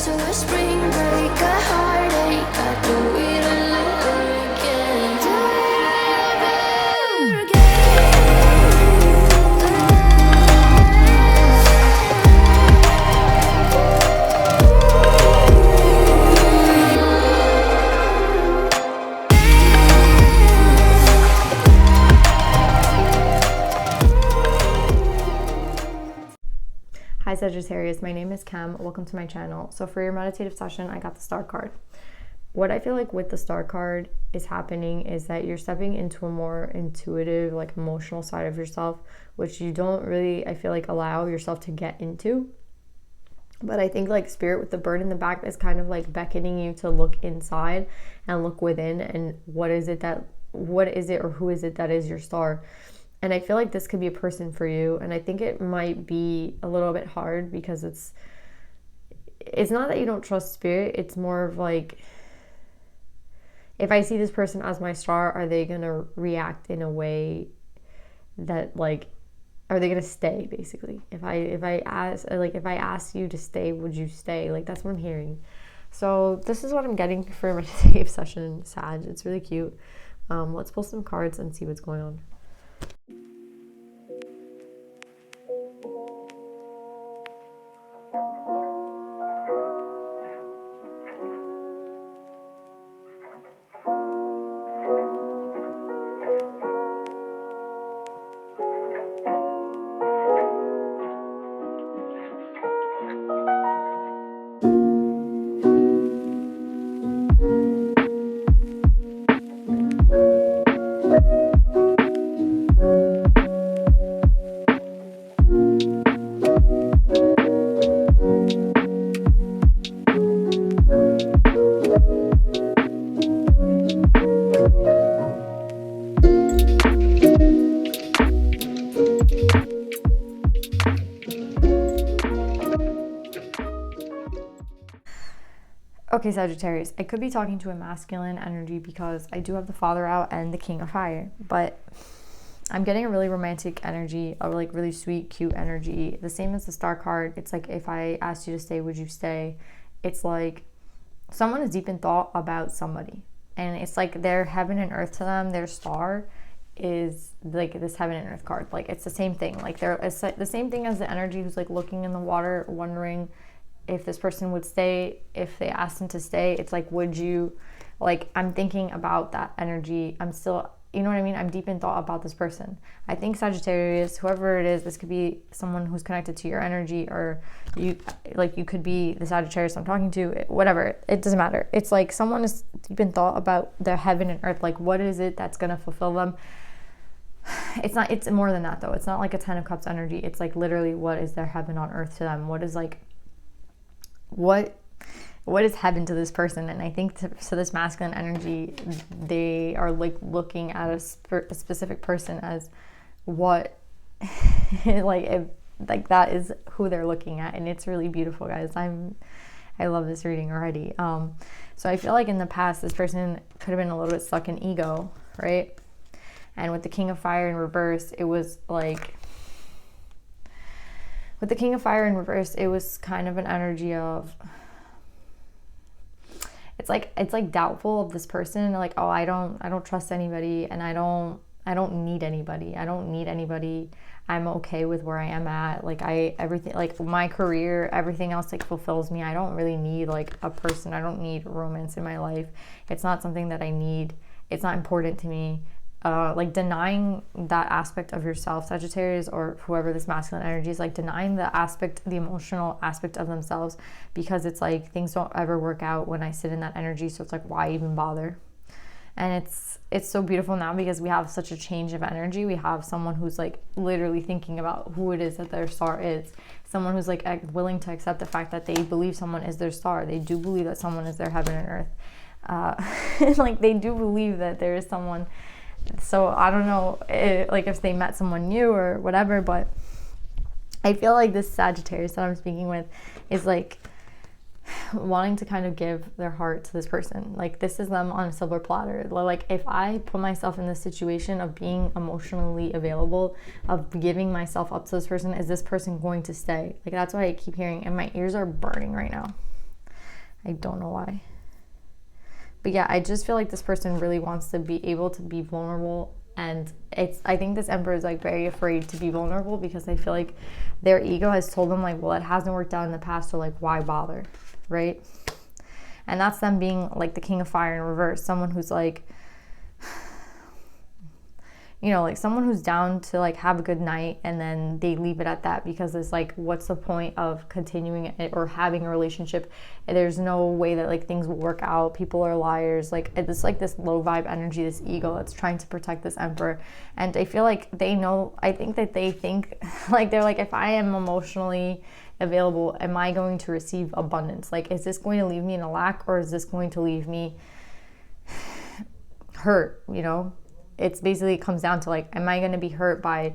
So a spring break, a heartache, I do it all over again. Do it all over Hi Sagittarius, my name is Cam. Welcome to my channel. So for your meditative session, I got the Star card. What I feel like with the Star card is happening is that you're stepping into a more intuitive, like emotional side of yourself, which you don't really, I feel like, allow yourself to get into. But I think like Spirit with the bird in the back is kind of like beckoning you to look inside and look within, and what is it or who is it that is your star? And I feel like this could be a person for you. And I think it might be a little bit hard because it's not that you don't trust Spirit. It's more of like, if I see this person as my star, are they going to react in a way that like, are they going to stay basically? If I ask you to stay, would you stay? Like, that's what I'm hearing. So this is what I'm getting for a meditative session, Sag. It's really cute. Let's pull some cards and see what's going on. Okay, Sagittarius, I could be talking to a masculine energy because I do have the Father out and the King of Fire, but I'm getting a really romantic energy, a like really sweet, cute energy. The same as the Star card. It's like, if I asked you to stay, would you stay? It's like someone is deep in thought about somebody, and it's like their heaven and earth to them, their star is like this heaven and earth card. Like, it's the same thing. Like, it's the same thing as the energy who's like looking in the water, wondering if this person would stay, if they asked them to stay. It's like, would you, like, I'm thinking about that energy. I'm still, you know what I mean? I'm deep in thought about this person. I think Sagittarius, whoever it is, this could be someone who's connected to your energy, or you could be the Sagittarius I'm talking to, whatever. It doesn't matter. It's like someone is deep in thought about their heaven and earth. Like, what is it that's going to fulfill them? It's more than that though. It's not like a 10 of Cups energy. It's like literally, what is their heaven on earth to them? What is like, what is heaven to this person? And I think to this masculine energy, they are like looking at a specific person as what like that is who they're looking at, and it's really beautiful, guys. I love this reading already. So I feel like in the past, this person could have been a little bit stuck in ego, right? And with the King of Fire in reverse, it was like, with the King of Fire in reverse, it was kind of an energy of, it's like doubtful of this person. Like, oh, I don't trust anybody, and I don't need anybody. I don't need anybody. I'm okay with where I am at. Like, everything, like my career, everything else like fulfills me. I don't really need like a person. I don't need romance in my life. It's not something that I need. It's not important to me. Like denying that aspect of yourself, Sagittarius, or whoever this masculine energy is, like denying the emotional aspect of themselves, because it's like things don't ever work out when I sit in that energy. So it's like, why even bother? And it's so beautiful now because we have such a change of energy. We have someone who's like literally thinking about who it is that their star is. Someone who's like willing to accept the fact that they believe someone is their star. They do believe that someone is their heaven and earth. Like, they do believe that there is someone. So I don't know like if they met someone new or whatever, but I feel like this Sagittarius that I'm speaking with is like wanting to kind of give their heart to this person. Like, this is them on a silver platter. Like, if I put myself in this situation of being emotionally available, of giving myself up to this person, is this person going to stay? Like, that's what I keep hearing, and my ears are burning right now. I don't know why. But yeah, I just feel like this person really wants to be able to be vulnerable. And I think this Emperor is like very afraid to be vulnerable because I feel like their ego has told them like, well, it hasn't worked out in the past, so like, why bother, right? And that's them being like the King of Fire in reverse, someone who's like, you know, like someone who's down to like have a good night and then they leave it at that because it's like, what's the point of continuing it or having a relationship? There's no way that like things will work out. People are liars. Like it's like this low vibe energy, this ego that's trying to protect this Emperor. And I feel like they know, I think that they think like, they're like, if I am emotionally available, am I going to receive abundance? Like, is this going to leave me in a lack or is this going to leave me hurt, you know? It's basically, it comes down to like, am I going to be hurt by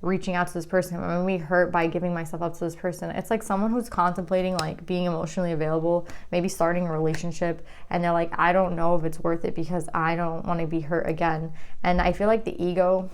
reaching out to this person? Am I going to be hurt by giving myself up to this person? It's like someone who's contemplating like being emotionally available, maybe starting a relationship, and they're like, I don't know if it's worth it because I don't want to be hurt again. And I feel like the ego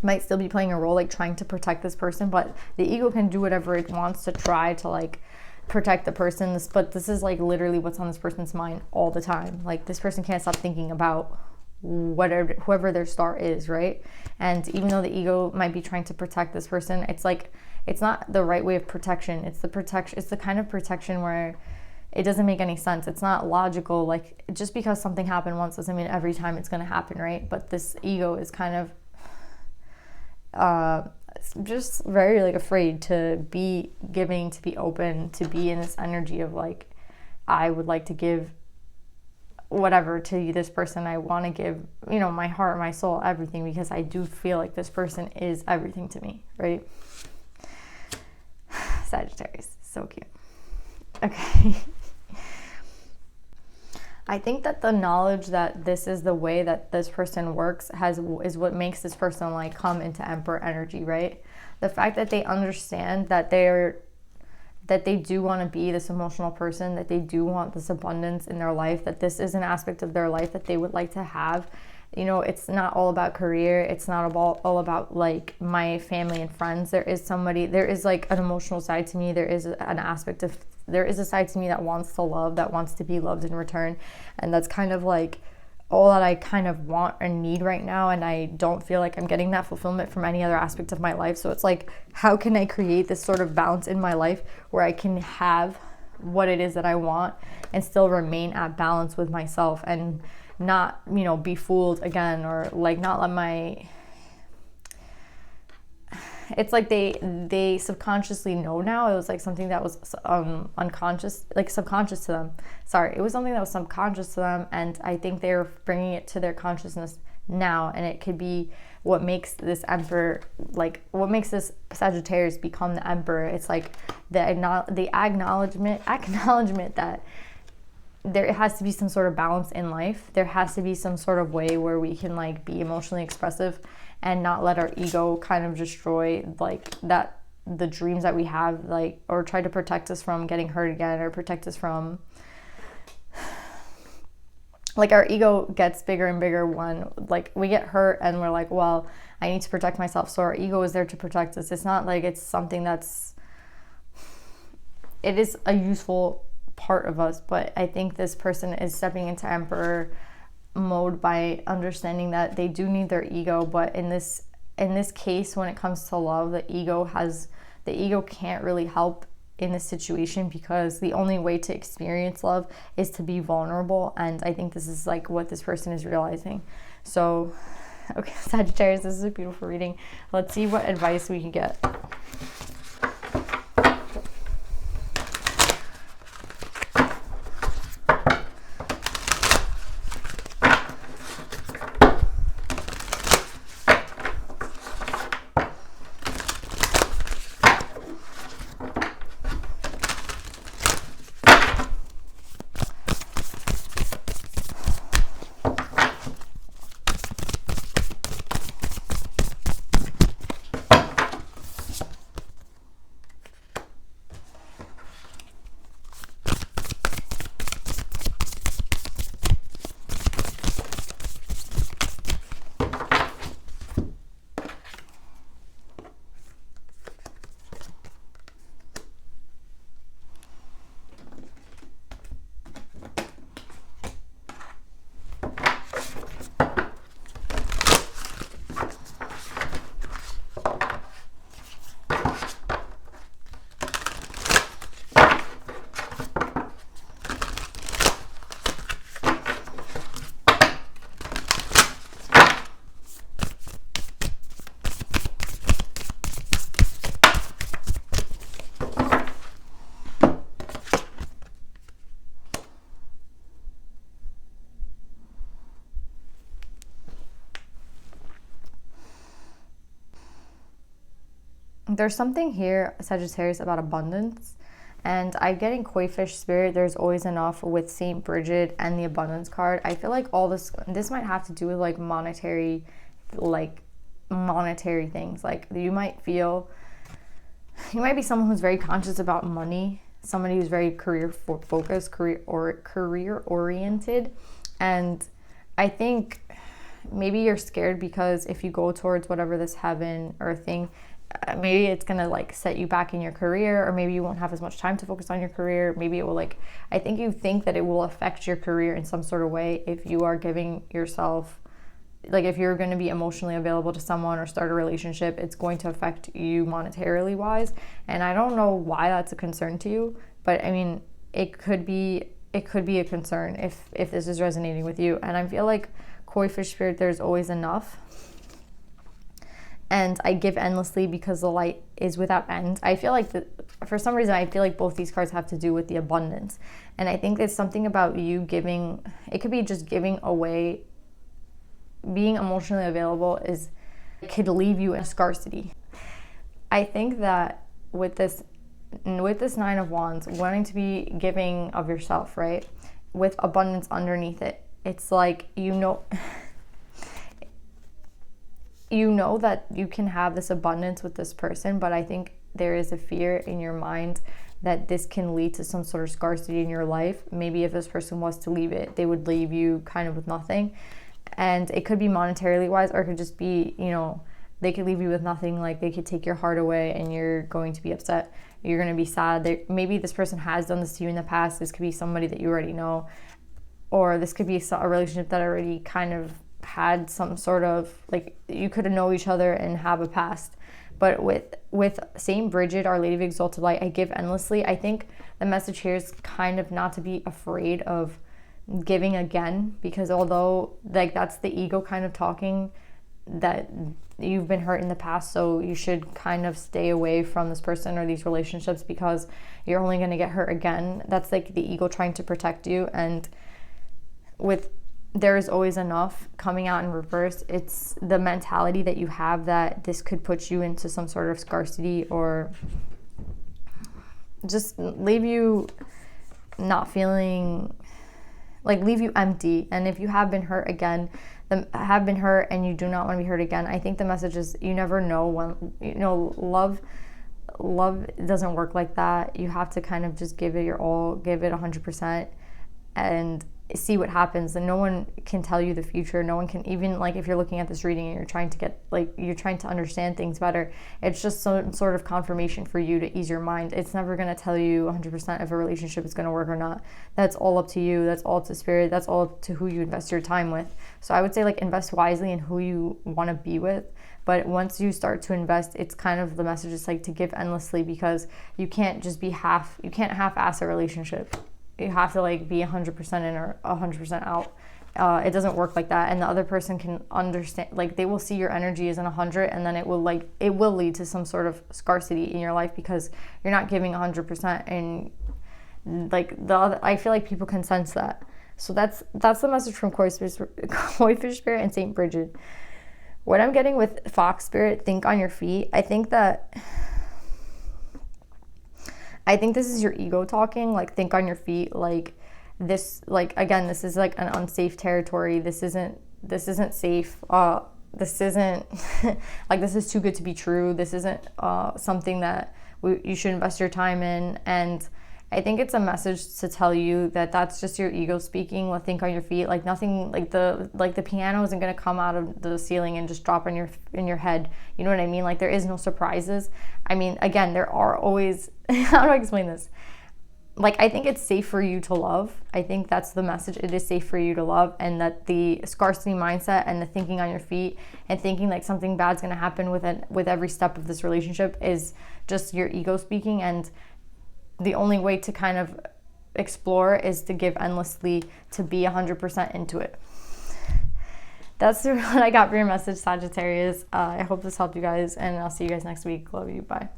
might still be playing a role, like trying to protect this person, but the ego can do whatever it wants to try to like protect the person. But this is like literally what's on this person's mind all the time. Like this person can't stop thinking about whatever, whoever their star is, right? And even though the ego might be trying to protect this person, it's like, it's not the right way of protection. It's the kind of protection where it doesn't make any sense. It's not logical. Like just because something happened once doesn't mean every time it's going to happen, right? But this ego is kind of just very like afraid to be giving, to be open, to be in this energy of like, I would like to give whatever to this person. I want to give, you know, my heart, my soul, everything, because I do feel like this person is everything to me, right? Sagittarius, so cute. Okay. I think that the knowledge that this is the way that this person works is what makes this person like come into Emperor energy, right? The fact that they understand that they do want to be this emotional person, that they do want this abundance in their life, that this is an aspect of their life that they would like to have. You know, it's not all about career. It's not all about like my family and friends. There is like an emotional side to me. There is a side to me that wants to love, that wants to be loved in return. And that's kind of like all that I kind of want and need right now, and I don't feel like I'm getting that fulfillment from any other aspect of my life. So it's like, how can I create this sort of balance in my life where I can have what it is that I want and still remain at balance with myself and not, you know, be fooled again, or like not let my... It's like they subconsciously know now. It was like something that was unconscious, like subconscious to them. Sorry, it was something that was subconscious to them, and I think they're bringing it to their consciousness now. And it could be what makes this Emperor, like what makes this Sagittarius become the Emperor. It's like the acknowledgement that there has to be some sort of balance in life. There has to be some sort of way where we can like be emotionally expressive and not let our ego kind of destroy like that, the dreams that we have, like, or try to protect us from getting hurt again, or protect us from, like, our ego gets bigger and bigger when like we get hurt and we're like, well, I need to protect myself. So our ego is there to protect us. It's not like it's something it is a useful part of us. But I think this person is stepping into Emperor mode by understanding that they do need their ego, but in this case, when it comes to love, the ego can't really help in this situation, because the only way to experience love is to be vulnerable. And I think this is like what this person is realizing. So okay, Sagittarius, this is a beautiful reading. Let's see what advice we can get. there's something here, Sagittarius, about abundance. And I'm getting koi fish spirit. There's always enough with Saint Bridget and the abundance card. I feel like all this might have to do with like monetary things. Like you might be someone who's very conscious about money, somebody who's very career focused, career oriented. And I think maybe you're scared because if you go towards whatever this heaven or thing, maybe it's gonna like set you back in your career, or maybe you won't have as much time to focus on your career. Maybe it will I think you think that it will affect your career in some sort of way if you are giving yourself, like if you're going to be emotionally available to someone or start a relationship, it's going to affect you monetarily wise. And I don't know why that's a concern to you, but I mean, it could be a concern if this is resonating with you. And I feel like koi fish spirit, there's always enough. And I give endlessly because the light is without end. I feel like for some reason, I feel like both these cards have to do with the abundance. And I think there's something about you giving, it could be just giving away, being emotionally available could leave you in scarcity. I think that with this 9 of Wands, wanting to be giving of yourself, right? With abundance underneath it, it's like, you know that you can have this abundance with this person, but I think there is a fear in your mind that this can lead to some sort of scarcity in your life. Maybe if this person was to leave it, they would leave you kind of with nothing. And it could be monetarily wise, or it could just be, they could leave you with nothing. Like they could take your heart away and you're going to be upset. You're going to be sad. Maybe this person has done this to you in the past. This could be somebody that you already know, or this could be a relationship that already kind of had some sort of, like, you could know each other and have a past. But with Saint Bridget, Our Lady of Exalted Light, I give endlessly. I think the message here is kind of not to be afraid of giving again, because although like that's the ego kind of talking, that you've been hurt in the past, so you should kind of stay away from this person or these relationships because you're only going to get hurt again. That's like the ego trying to protect you. And with there is always enough coming out in reverse, it's the mentality that you have that this could put you into some sort of scarcity or just leave you not feeling, like leave you empty. And if you have been hurt again, and you do not want to be hurt again, I think the message is you never know when, love doesn't work like that. You have to kind of just give it your all, give it 100%, and see what happens. And no one can tell you the future. No one can, even like if you're looking at this reading and you're trying to understand things better, it's just some sort of confirmation for you to ease your mind. It's never going to tell you 100% if a relationship is going to work or not. That's all up to you. That's all up to spirit. That's all up to who you invest your time with. So I would say like invest wisely in who you want to be with. But once you start to invest, it's kind of the message is like to give endlessly, because you can't just be half-ass a relationship. You have to like be 100% in or 100% out. It doesn't work like that. And the other person can understand, like they will see your energy as an 100, and then it will lead to some sort of scarcity in your life because you're not giving 100%. And like I feel like people can sense that. So that's the message from Koi Fish Spirit and Saint Bridget. What I'm getting with Fox Spirit, think on your feet. I think this is your ego talking, like think on your feet, like this, like again, this is like an unsafe territory. This isn't safe. This isn't like, this is too good to be true. This isn't something that you should invest your time in. And I think it's a message to tell you that that's just your ego speaking. Like think on your feet, like nothing, like the piano isn't going to come out of the ceiling and just drop in your head. You know what I mean? Like there is no surprises. I mean, again, there are always, how do I explain this? Like, I think it's safe for you to love. I think that's the message. It is safe for you to love, and that the scarcity mindset and the thinking on your feet and thinking like something bad's going to happen with every step of this relationship is just your ego speaking. And the only way to kind of explore is to give endlessly, to be 100% into it. That's what I got for your message, Sagittarius. I hope this helped you guys, and I'll see you guys next week. Love you. Bye.